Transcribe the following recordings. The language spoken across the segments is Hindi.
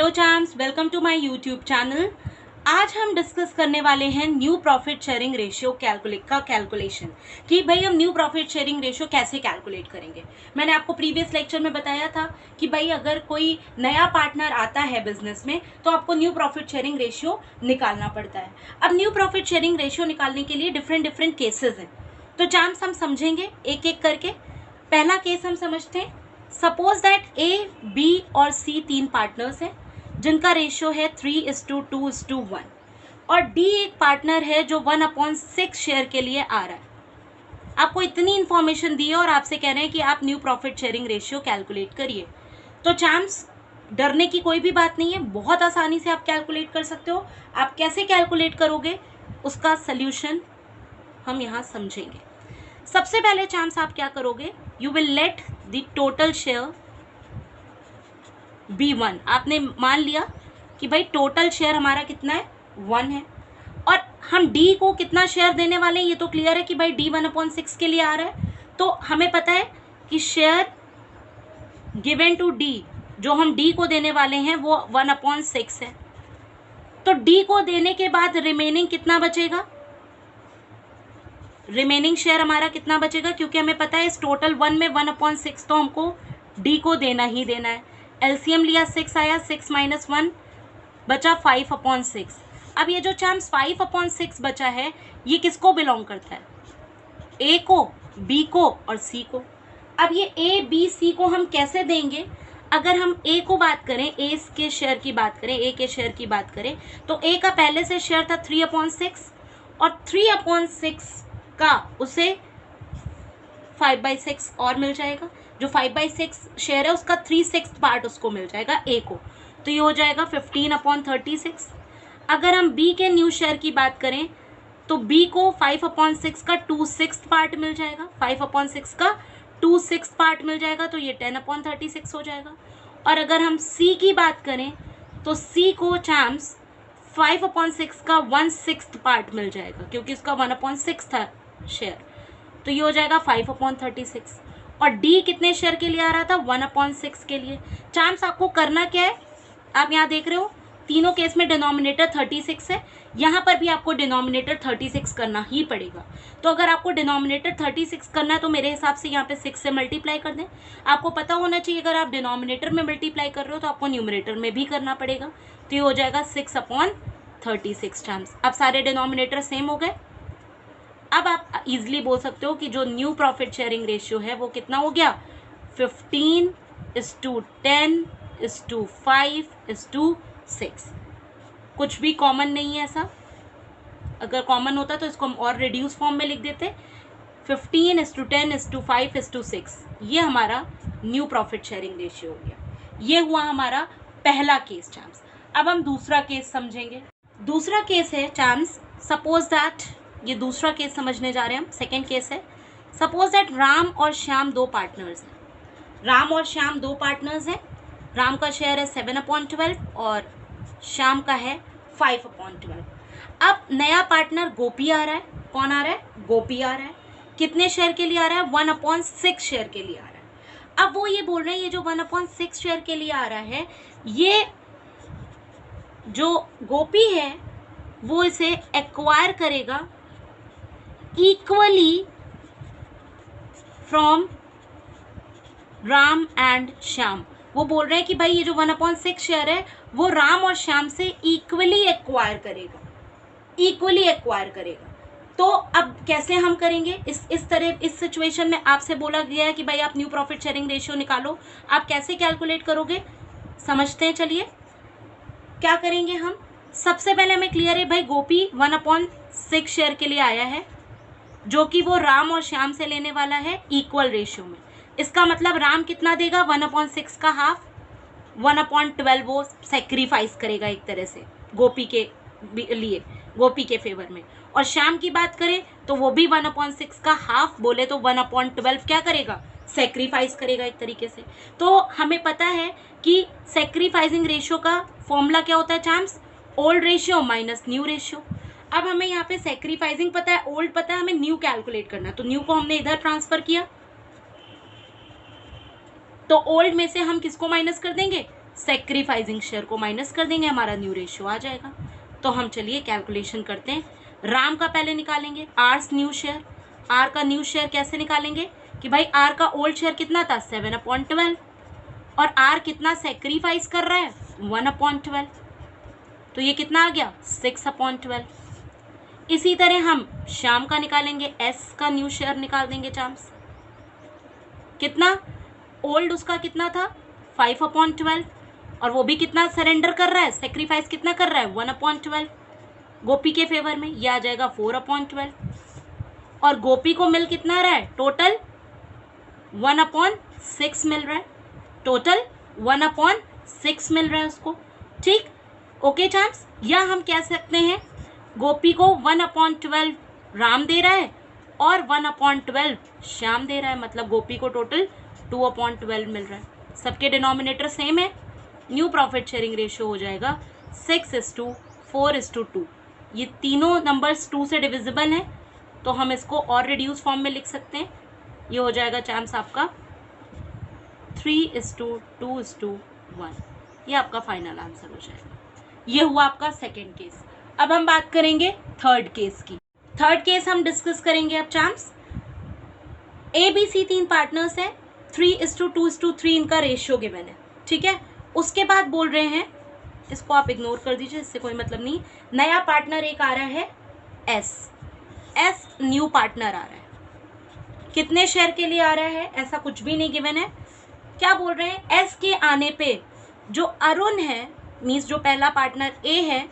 Hello champs, welcome to my YouTube channel. आज हम डिस्कस करने वाले हैं new profit sharing ratio calculation कि भाई हम न्यू प्रॉफिट शेयरिंग रेशियो कैसे कैलकुलेट करेंगे। मैंने आपको प्रीवियस लेक्चर में बताया था कि भाई अगर कोई नया पार्टनर आता है बिजनेस में तो आपको न्यू प्रॉफिट शेयरिंग रेशियो निकालना पड़ता है। अब न्यू प्रॉफिट शेयरिंग रेशियो निकालने के लिए डिफरेंट केसेस हैं, तो चैम्स हम समझेंगे एक एक करके। पहला केस हम समझते हैं। सपोज दैट ए, बी और सी तीन पार्टनर्स हैं जिनका रेशियो है 3:2:1 और डी एक पार्टनर है जो 1/6 शेयर के लिए आ रहा है। आपको इतनी इंफॉर्मेशन दी है और आपसे कह रहे हैं कि आप new profit sharing ratio calculate करिए। तो चैम्स, डरने की कोई भी बात नहीं है, बहुत आसानी से आप कैलकुलेट कर सकते हो। आप कैसे कैलकुलेट करोगे उसका सल्यूशन हम यहाँ समझेंगे। सबसे पहले चैम्स आप क्या करोगे, you will let the total share B1। आपने मान लिया कि भाई टोटल शेयर हमारा कितना है, 1 है, और हम D को कितना शेयर देने वाले हैं ये तो क्लियर है कि भाई D 1/6 के लिए आ रहा है। तो हमें पता है कि शेयर गिवन टू D जो हम D को देने वाले हैं वो 1/6 है। तो D को देने के बाद रिमेनिंग कितना बचेगा, रिमेनिंग शेयर हमारा कितना बचेगा, क्योंकि हमें पता है इस टोटल 1 में 1/6 तो हमको D को देना ही देना है। एलसीएम लिया 6 आया, 6 - 1 बचा 5/6। अब ये जो चैम्स 5/6 बचा है ये किसको बिलोंग करता है, ए को, बी को और सी को। अब ये ए बी सी को हम कैसे देंगे, अगर हम ए को बात करें, ए के शेयर की बात करें, ए के शेयर की बात करें तो ए का पहले से शेयर था 3/6 और 3/6 का उसे 5/6 और मिल जाएगा। जो 5/6 शेयर है उसका 3/6 पार्ट उसको मिल जाएगा ए को, तो ये हो जाएगा 15/36। अगर हम बी के न्यू शेयर की बात करें तो बी को 5/6 का 2/6 पार्ट मिल जाएगा, 5/6 का 2/6 पार्ट मिल जाएगा, तो ये 10/36 हो जाएगा। और अगर हम सी की बात करें तो सी को चैम्स 5/6 का 1/6 पार्ट मिल जाएगा, क्योंकि उसका 1/6 था शेयर, तो ये हो जाएगा 5/36। और डी कितने शेयर के लिए आ रहा था, 1/6 के लिए। चांस आपको करना क्या है, आप यहाँ देख रहे हो तीनों केस में डिनोमिनेटर 36 है, यहाँ पर भी आपको डिनोमिनेटर 36 करना ही पड़ेगा। तो अगर आपको डिनोमिनेटर 36 करना है तो मेरे हिसाब से यहाँ पे 6 से मल्टीप्लाई कर दें। आपको पता होना चाहिए अगर आप डिनोमिनेटर में मल्टीप्लाई कर रहे हो तो आपको न्यूमरेटर में भी करना पड़ेगा, तो ये हो जाएगा 6/36 चांस। अब सारे डिनोमिनेटर सेम हो गए। अब आप इजीली बोल सकते हो कि जो न्यू प्रॉफिट शेयरिंग रेशियो है वो कितना हो गया, 15:10:5:6। कुछ भी कॉमन नहीं है ऐसा, अगर कॉमन होता तो इसको हम और रिड्यूस फॉर्म में लिख देते, 15:10:5:6। ये हमारा न्यू प्रॉफिट शेयरिंग रेशियो हो गया। ये हुआ हमारा पहला केस चांस। अब हम दूसरा केस समझेंगे। दूसरा केस है चांस, सपोज दैट, ये दूसरा केस समझने जा रहे हैं हम, सेकेंड केस है। सपोज दैट राम और श्याम दो पार्टनर्स हैं, राम और श्याम दो पार्टनर्स हैं। राम का शेयर है 7/12 और श्याम का है 5/12। अब नया पार्टनर गोपी आ रहा है। कौन आ रहा है, गोपी आ रहा है। कितने शेयर के लिए आ रहा है, 1/6 शेयर के लिए आ रहा है। अब वो ये बोल रहे हैं ये जो 1/6 शेयर के लिए आ रहा है, ये जो गोपी है वो इसे एक्वायर करेगा equally from Ram and Shyam. वो बोल रहे हैं कि भाई ये जो 1/6 शेयर है वो राम और श्याम से इक्वली एक्वायर करेगा, इक्वली एक्वायर करेगा। तो अब कैसे हम करेंगे, इस तरह इस सिचुएशन में आपसे बोला गया है कि भाई आप न्यू प्रॉफिट शेयरिंग रेशियो निकालो। आप कैसे कैलकुलेट करोगे समझते हैं। चलिए क्या करेंगे हम, सबसे पहले हमें क्लियर है भाई गोपी 1/6 शेयर के लिए आया है, जो कि वो राम और श्याम से लेने वाला है इक्वल रेशियो में। इसका मतलब राम कितना देगा, 1/6 का हाफ, 1/12 वो सेक्रीफाइस करेगा एक तरह से गोपी के लिए, गोपी के फेवर में। और श्याम की बात करें तो वो भी 1/6 का हाफ, बोले तो 1/12 क्या करेगा, सेक्रीफाइस करेगा एक तरीके से। तो हमें पता है कि सेक्रीफाइसिंग रेशियो का फॉर्मूला क्या होता है चैम्स, old ratio minus new ratio. अब हमें यहाँ पे सेक्रीफाइसिंग पता है, ओल्ड पता है, हमें न्यू कैलकुलेट करना है, तो न्यू को हमने इधर ट्रांसफर किया, तो ओल्ड में से हम किसको माइनस कर देंगे, सेक्रीफाइसिंग शेयर को माइनस कर देंगे, हमारा न्यू रेशियो आ जाएगा। तो हम चलिए कैलकुलेशन करते हैं। राम का पहले निकालेंगे, आर्स न्यू शेयर। आर का न्यू शेयर कैसे निकालेंगे कि भाई आर का ओल्ड शेयर कितना था 7/12 और आर कितना सेक्रीफाइस कर रहा है 1/12, तो ये कितना आ गया 6/12। इसी तरह हम श्याम का निकालेंगे, एस का न्यू शेयर निकाल देंगे चाम्स। कितना ओल्ड उसका कितना था 5/12 और वो भी कितना सरेंडर कर रहा है, सेक्रीफाइस कितना कर रहा है 1/12 गोपी के फेवर में, ये आ जाएगा 4/12। और गोपी को मिल कितना रहा है टोटल 1/6 मिल रहा है, टोटल 1/6 मिल रहा है उसको। ठीक, ओके चांस। या हम कह सकते हैं गोपी को 1/12 राम दे रहा है और 1/12 श्याम दे रहा है, मतलब गोपी को टोटल 2/12 मिल रहा है। सबके डिनोमिनेटर सेम है, न्यू प्रॉफिट शेयरिंग रेशियो हो जाएगा 6:4:2। ये तीनों नंबर्स 2 से डिविजिबल हैं, तो हम इसको और रिड्यूस फॉर्म में लिख सकते हैं। ये हो जाएगा चांस आपका 3:2:1। ये आपका फाइनल आंसर हो जाएगा। ये हुआ आपका सेकेंड केस। अब हम बात करेंगे थर्ड केस की। थर्ड केस हम डिस्कस करेंगे अब chance. A B C 3 partners हैं, 3:2:3 इनका रेशियो गिवन है, ठीक है। उसके बाद बोल रहे हैं, इसको आप इग्नोर कर दीजिए, इससे कोई मतलब नहीं। नया पार्टनर एक आ रहा है एस न्यू पार्टनर आ रहा है। कितने शेयर के लिए आ रहा है ऐसा कुछ भी नहीं गिवन है। क्या बोल रहे हैं, एस के आने पे जो अरुण है, मीन्स जो पहला पार्टनर ए है,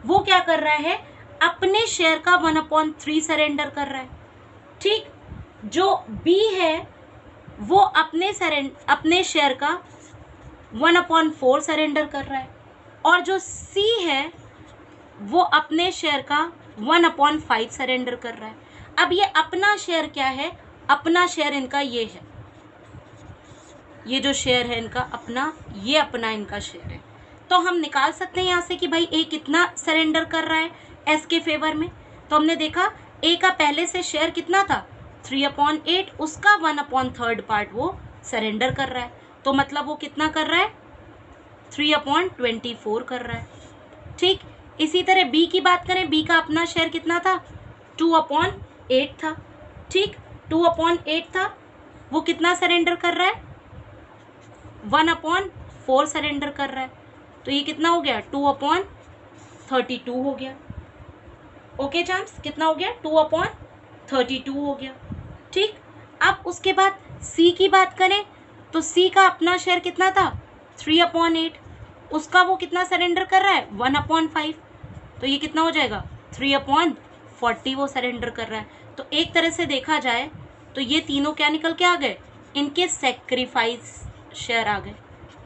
वो क्या कर रहा है अपने शेयर का 1/3 सरेंडर कर रहा है। ठीक, जो बी है वो अपने शेयर का 1/4 सरेंडर कर रहा है और जो सी है वो अपने शेयर का 1/5 सरेंडर कर रहा है। अब ये अपना शेयर क्या है, अपना शेयर इनका ये है, ये जो शेयर है इनका अपना, ये अपना इनका शेयर है। तो हम निकाल सकते हैं यहाँ से कि भाई ए कितना सरेंडर कर रहा है एस के फेवर में। तो हमने देखा ए का पहले से शेयर कितना था 3/8, उसका 1/3 पार्ट वो सरेंडर कर रहा है, तो मतलब वो कितना कर रहा है 3/24 कर रहा है। ठीक, इसी तरह बी की बात करें, बी का अपना शेयर कितना था 2/8 था। ठीक, 2/8 था, वो कितना सरेंडर कर रहा है 1/4 सरेंडर कर रहा है, तो ये कितना हो गया 2/32 हो गया। ओके चांस, कितना हो गया 2/32 हो गया। ठीक, अब उसके बाद सी की बात करें तो सी का अपना शेयर कितना था 3/8, उसका वो कितना सरेंडर कर रहा है 1/5, तो ये कितना हो जाएगा 3/40 वो सरेंडर कर रहा है। तो एक तरह से देखा जाए तो ये तीनों क्या निकल के आ गए, इनके सेक्रीफाइस शेयर आ गए।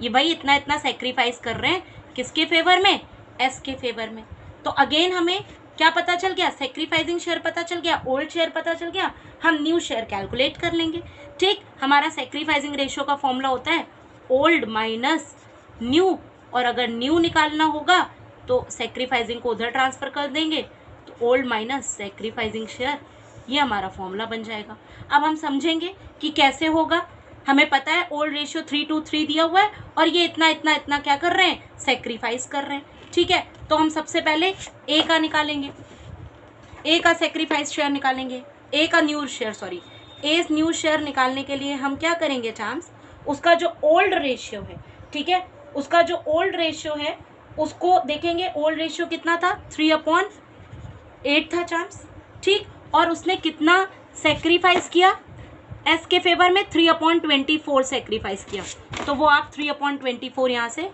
ये भाई इतना इतना सेक्रीफाइस कर रहे हैं किसके फेवर में, एस के फेवर में। तो अगेन हमें क्या पता चल गया, सेक्रीफाइसिंग शेयर पता चल गया, ओल्ड शेयर पता चल गया, हम न्यू शेयर कैलकुलेट कर लेंगे। ठीक, हमारा सेक्रीफाइसिंग रेशियो का फॉर्मूला होता है ओल्ड माइनस न्यू, और अगर न्यू निकालना होगा तो सेक्रीफाइसिंग को उधर ट्रांसफर कर देंगे, तो ओल्ड माइनस सेक्रीफाइसिंग शेयर, ये हमारा फॉर्मूला बन जाएगा। अब हम समझेंगे कि कैसे होगा। हमें पता है ओल्ड रेशियो 3:3 दिया हुआ है और ये इतना इतना इतना क्या कर रहे हैं, सेक्रीफाइस कर रहे हैं। ठीक है, तो हम सबसे पहले ए का निकालेंगे, ए का सेक्रीफाइस शेयर निकालेंगे, ए का न्यू शेयर निकालने के लिए हम क्या करेंगे चांस, उसका जो ओल्ड रेशियो है, ठीक है, उसका जो ओल्ड रेशियो है उसको देखेंगे। ओल्ड रेशियो कितना था 3/8 था चांस। ठीक, और उसने कितना सेक्रीफाइस किया एस के फेवर में 3/24 सेक्रीफाइस किया, तो वो आप 3/24 यहाँ से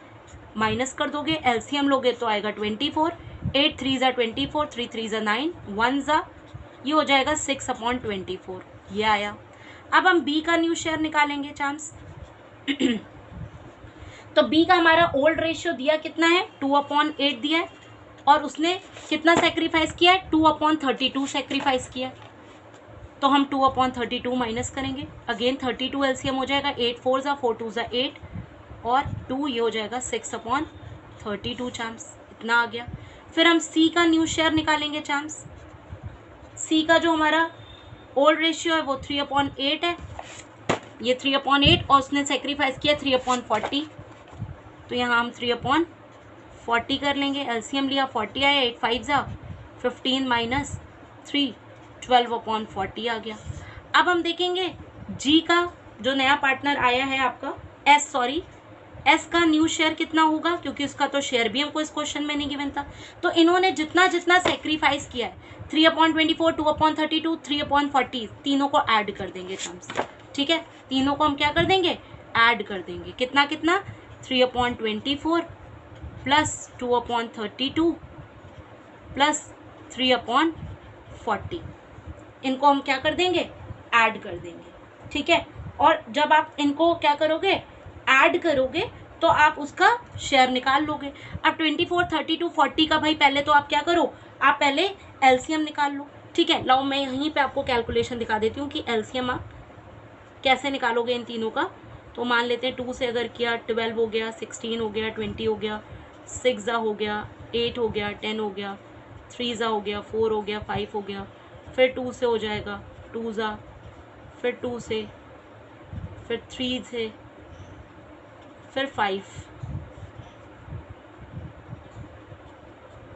माइनस कर दोगे, एलसीएम लोगे तो आएगा 24, 8 3 ज़ा 24, 3 3 ज़ा 9, 1 ज़ा, ये हो जाएगा 6/24, ये आया। अब हम बी का न्यू शेयर निकालेंगे चांस। तो बी का हमारा ओल्ड रेशियो दिया कितना है 2/8 दिया है और उसने कितना सेक्रीफाइस किया है 2/32 सेक्रीफाइस किया है, तो हम 2/32 माइनस करेंगे। अगेन 32 एलसीएम हो जाएगा, 8 4 ज़ा 4 2 ज़ा 8 और 2, ये हो जाएगा 6/32 चांस, इतना आ गया। फिर हम सी का न्यू शेयर निकालेंगे चांस। सी का जो हमारा ओल्ड रेशियो है वो 3/8 है, ये 3/8 और उसने सेक्रीफाइस किया 3/40, तो यहाँ हम 3/40 कर लेंगे। एलसीएम लिया 40 आया, 8 5 जा 15 माइनस 3 12/40 आ गया। अब हम देखेंगे जी का जो नया पार्टनर आया है आपका एस का न्यू शेयर कितना होगा, क्योंकि उसका तो शेयर भी हमको इस क्वेश्चन में नहीं गिवन था। तो इन्होंने जितना जितना सेक्रीफाइस किया है 3/24 2/32 3/40 तीनों को ऐड कर देंगे टर्म्स। ठीक है, तीनों को हम क्या कर देंगे, ऐड कर देंगे। कितना कितना 3/24 प्लस 2/32 प्लस 3/40 इनको हम क्या कर देंगे, ऐड कर देंगे। ठीक है, और जब आप इनको क्या करोगे, ऐड करोगे तो आप उसका शेयर निकाल लोगे। अब 24 32 40 का भाई पहले तो आप क्या करो, आप पहले एलसीएम निकाल लो। ठीक है, लाओ मैं यहीं पे आपको कैलकुलेशन दिखा देती हूँ कि एलसीएम आप कैसे निकालोगे इन तीनों का। तो मान लेते हैं 2 से अगर किया 12 हो गया, 16 हो गया, 20 हो गया, 6 हो गया, 8 हो गया, 10 हो गया, 3 हो गया, 4 हो गया, 5 हो गया, फिर 2 से हो जाएगा 2 फिर 2 से, फिर 3 से, फिर 5।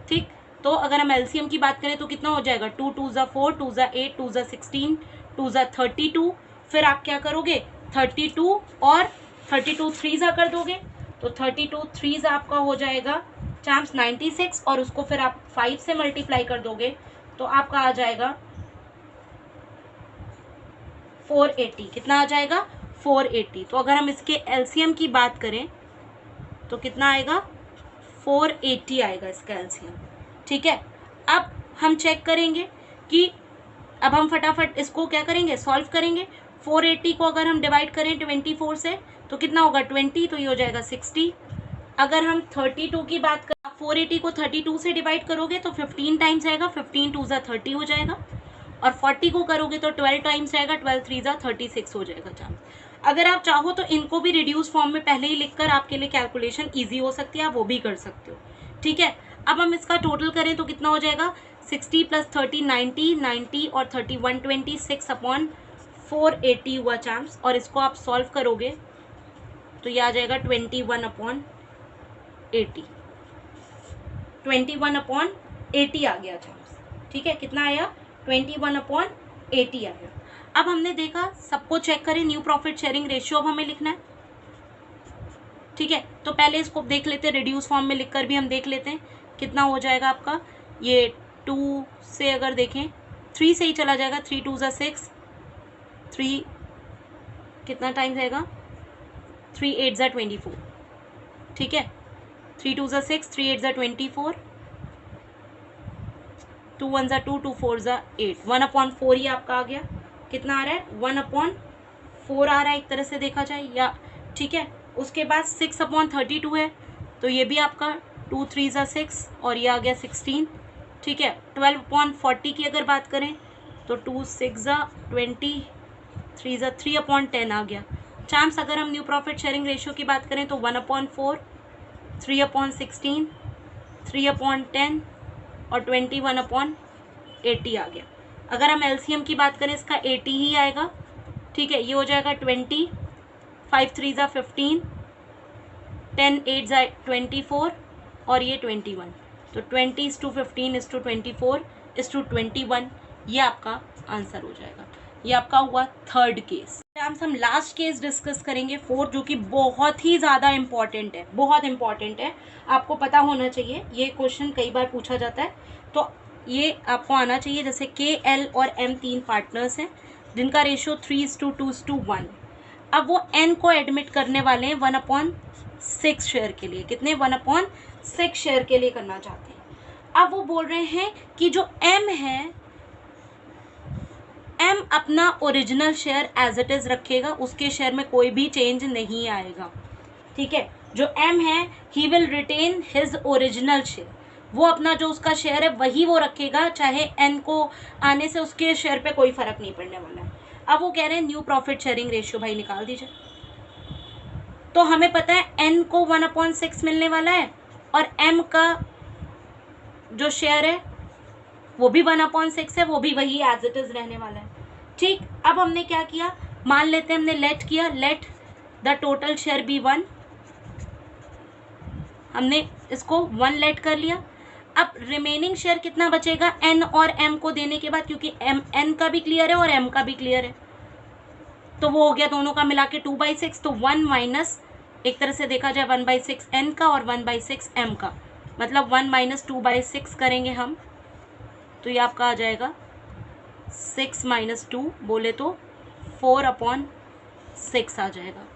ठीक, तो अगर हम एलसीएम की बात करें तो कितना हो जाएगा, 2 2 4 2 8 2 16 2 32। फिर आप क्या करोगे, 32 और 32 3 कर दोगे, तो 32 3 आपका हो जाएगा चांस 96, और उसको फिर आप 5 से मल्टीप्लाई कर दोगे तो आपका आ जाएगा 480। कितना आ जाएगा, 480। तो अगर हम इसके एलसीएम की बात करें तो कितना आएगा, 480 आएगा इसका एलसीएम। ठीक है, अब हम चेक करेंगे कि अब हम फटाफट इसको क्या करेंगे, सॉल्व करेंगे। 480 को अगर हम डिवाइड करें 24 से तो कितना होगा 20, तो ये हो जाएगा 60। अगर हम 32 की बात करें, 480 को 32 से डिवाइड करोगे तो 15 टाइम्स आएगा, 15 2 30 हो जाएगा, और 40 को करोगे तो 12 टाइम्स आएगा, 12 3 36 हो जाएगा चांस। अगर आप चाहो तो इनको भी रिड्यूस फॉर्म में पहले ही लिखकर आपके लिए कैलकुलेशन ईजी हो सकती है, आप वो भी कर सकते हो। ठीक है, अब हम इसका टोटल करें तो कितना हो जाएगा, 60 + 30 90 90 और 30 120 6/480 हुआ चांस, और इसको आप सॉल्व करोगे तो ये आ जाएगा 21/80 21/80 आ गया चांस। ठीक है, कितना आया, 21/80 आया। अब हमने देखा, सबको चेक करें, न्यू प्रॉफिट शेयरिंग रेशियो अब हमें लिखना है। ठीक है, तो पहले इसको देख लेते हैं, रिड्यूस फॉर्म में लिखकर भी हम देख लेते हैं कितना हो जाएगा आपका। ये 2 से अगर देखें 3 से ही चला जाएगा, 3 2 6 3 कितना टाइम्स आएगा, 3 8 24। ठीक है, 3 2 6 3 8 24 2 1 2 2 4 8 1/4 ही आपका आ गया। कितना आ रहा है, 1/4 आ रहा है एक तरह से देखा जाए या। ठीक है, उसके बाद 6/32 है, तो ये भी आपका 2 3 6 और ये आ गया 16। ठीक है, 12/40 की अगर बात करें तो 2 6 20 3 3/10 आ गया चांस। अगर हम न्यू प्रॉफिट शेयरिंग रेशियो की बात करें तो 1/4 3/16 3/10 और 21/80 आ गया। अगर हम एलसीएम की बात करें इसका 80 ही आएगा। ठीक है, ये हो जाएगा 20 5 3 15 10 8 24 और ये 21, तो 20:15:15:24:21 ये आपका आंसर हो जाएगा। ये आपका हुआ थर्ड केस। हम लास्ट केस डिस्कस करेंगे, फोर्थ, जो कि बहुत ही ज़्यादा इंपॉर्टेंट है, बहुत इंपॉर्टेंट है, आपको पता होना चाहिए। ये क्वेश्चन कई बार पूछा जाता है, तो ये आपको आना चाहिए। जैसे के, एल और एम 3 पार्टनर्स हैं जिनका रेशियो 3:2:1। अब वो एन को एडमिट करने वाले हैं 1/6 शेयर के लिए। कितने, 1/6 शेयर के लिए करना चाहते हैं। अब वो बोल रहे हैं कि जो एम है, एम अपना original share as it is रखेगा, उसके शेयर में कोई भी चेंज नहीं आएगा। ठीक है, जो एम है ही will retain his original share, वो अपना जो उसका शेयर है वही वो रखेगा, चाहे एन को आने से उसके शेयर पे कोई फर्क नहीं पड़ने वाला है। अब वो कह रहे हैं न्यू प्रॉफिट शेयरिंग रेशियो भाई निकाल दीजिए। तो हमें पता है एन को 1/6 मिलने वाला है और एम का जो शेयर है वो भी 1/6 है, वो भी वही एज इट इज रहने वाला है। ठीक, अब हमने क्या किया, मान लेते हैं हमने लेट किया, let the total share be 1 हमने इसको 1 लेट कर लिया। अब रिमेनिंग शेयर कितना बचेगा एन और एम को देने के बाद, क्योंकि एम एन का भी क्लियर है और एम का भी क्लियर है, तो वो हो गया दोनों का मिला के 2/6। तो 1 माइनस, एक तरह से देखा जाए 1/6 एन का और 1/6 एम का, मतलब 1 माइनस 2/6 करेंगे हम, तो ये आपका आ जाएगा 6 माइनस 2 बोले तो 4/6 आ जाएगा।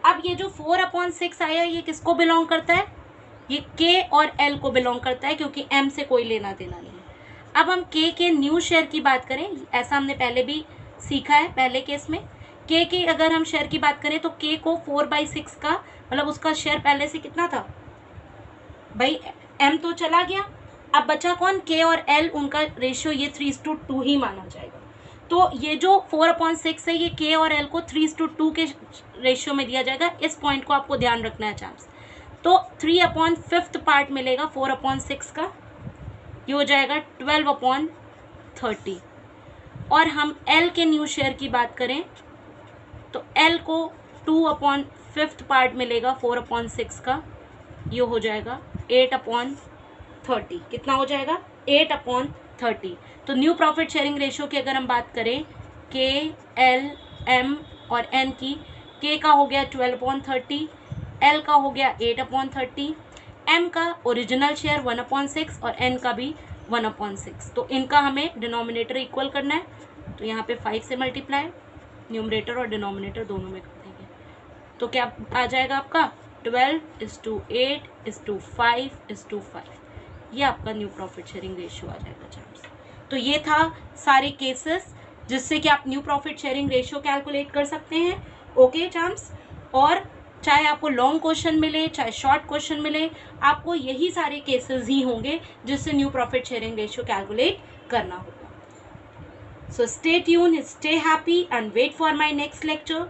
अब ये जो 4/6 आया ये किसको बिलोंग करता है, ये के और एल को बिलोंग करता है, क्योंकि एम से कोई लेना देना नहीं है। अब हम के न्यू शेयर की बात करें, ऐसा हमने पहले भी सीखा है पहले केस में, के अगर हम शेयर की बात करें तो के को 4/6 का, मतलब उसका शेयर पहले से कितना था भाई, एम तो चला गया, अब बचा कौन, के और एल, उनका रेशियो ये 3:2 ही माना जाएगा। तो ये जो 4/6 है ये के और एल को 3:2 के रेशियो में दिया जाएगा। इस पॉइंट को आपको ध्यान रखना है चांस। तो 3/5 पार्ट मिलेगा 4/6 का, ये हो जाएगा 12/30। और हम एल के न्यू शेयर की बात करें तो एल को 2/5 पार्ट मिलेगा 4/6 का, ये हो जाएगा 8/30। कितना हो जाएगा 8/30। तो न्यू प्रॉफिट शेयरिंग रेशियो की अगर हम बात करें के एल एम और एन की, के का हो गया 12/30, एल का हो गया 8/30, एम का ओरिजिनल शेयर 1/6 और एन का भी 1/6। तो इनका हमें डिनोमिनेटर इक्वल करना है, तो यहाँ पे 5 से मल्टीप्लाई, न्यूमरेटर और डिनोमिनेटर दोनों में कर देंगे, तो क्या आ जाएगा आपका 12:8:5:5। ये आपका न्यू प्रॉफिट शेयरिंग रेशियो आ जाएगा चार्ट्स। तो ये था सारे केसेस जिससे कि आप new profit sharing ratio calculate कर सकते हैं। ओके चार्ट्स, और चाहे आपको लॉन्ग क्वेश्चन मिले चाहे शॉर्ट क्वेश्चन मिले, आपको यही सारे केसेस ही होंगे जिससे new profit sharing ratio calculate करना होगा। So stay tuned, stay happy and wait for my next lecture.